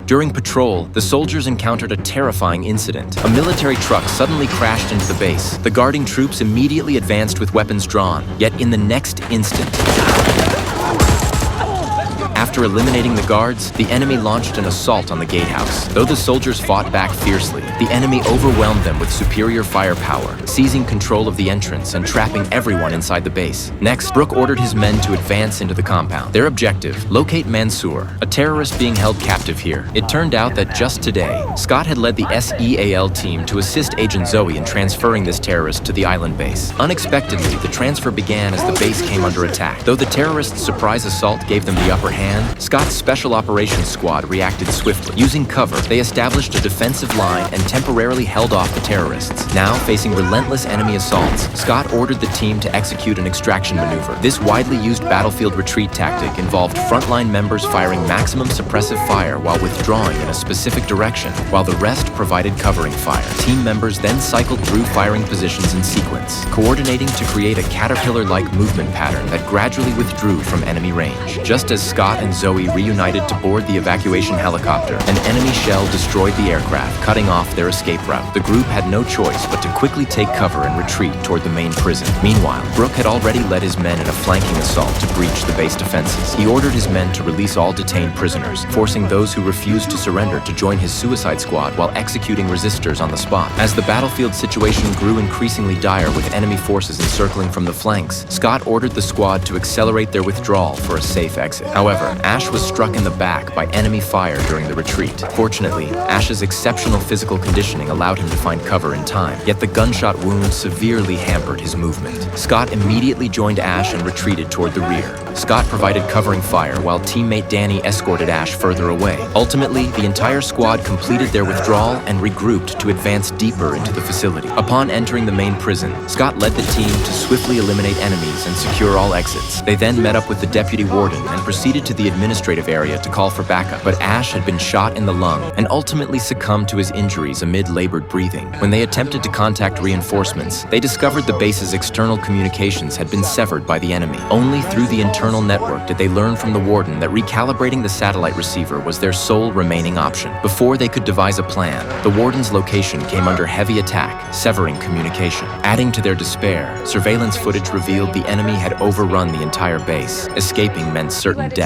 During patrol, the soldiers encountered a terrifying incident. A military truck suddenly crashed into the base. The guarding troops immediately advanced with weapons drawn, yet in the next instant, after eliminating the guards, the enemy launched an assault on the gatehouse. Though the soldiers fought back fiercely, the enemy overwhelmed them with superior firepower, seizing control of the entrance and trapping everyone inside the base. Next, Brooke ordered his men to advance into the compound. Their objective, locate Mansour, a terrorist being held captive here. It turned out that just today, Scott had led the SEAL team to assist Agent Zoe in transferring this terrorist to the island base. Unexpectedly, the transfer began as the base came under attack. Though the terrorists' surprise assault gave them the upper hand, Scott's Special Operations Squad reacted swiftly. Using cover, they established a defensive line and temporarily held off the terrorists. Now, facing relentless enemy assaults, Scott ordered the team to execute an extraction maneuver. This widely used battlefield retreat tactic involved frontline members firing maximum suppressive fire while withdrawing in a specific direction, while the rest provided covering fire. Team members then cycled through firing positions in sequence, coordinating to create a caterpillar-like movement pattern that gradually withdrew from enemy range. Just as Scott and Zoe reunited to board the evacuation helicopter, an enemy shell destroyed the aircraft, cutting off their escape route. The group had no choice but to quickly take cover and retreat toward the main prison. Meanwhile, Brooke had already led his men in a flanking assault to breach the base defenses. He ordered his men to release all detained prisoners, forcing those who refused to surrender to join his suicide squad while executing resistors on the spot. As the battlefield situation grew increasingly dire with enemy forces encircling from the flanks, Scott ordered the squad to accelerate their withdrawal for a safe exit. However, Ash was struck in the back by enemy fire during the retreat. Fortunately, Ash's exceptional physical conditioning allowed him to find cover in time, yet the gunshot wound severely hampered his movement. Scott immediately joined Ash and retreated toward the rear. Scott provided covering fire while teammate Danny escorted Ash further away. Ultimately, the entire squad completed their withdrawal and regrouped to advance deeper into the facility. Upon entering the main prison, Scott led the team to swiftly eliminate enemies and secure all exits. They then met up with the deputy warden and proceeded to the administrative area to call for backup, but Ash had been shot in the lung and ultimately succumbed to his injuries amid labored breathing. When they attempted to contact reinforcements, they discovered the base's external communications had been severed by the enemy. Only through the internal network did they learn from the warden that recalibrating the satellite receiver was their sole remaining option. Before they could devise a plan, the warden's location came under heavy attack, severing communication. Adding to their despair, surveillance footage revealed the enemy had overrun the entire base. Escaping meant certain death.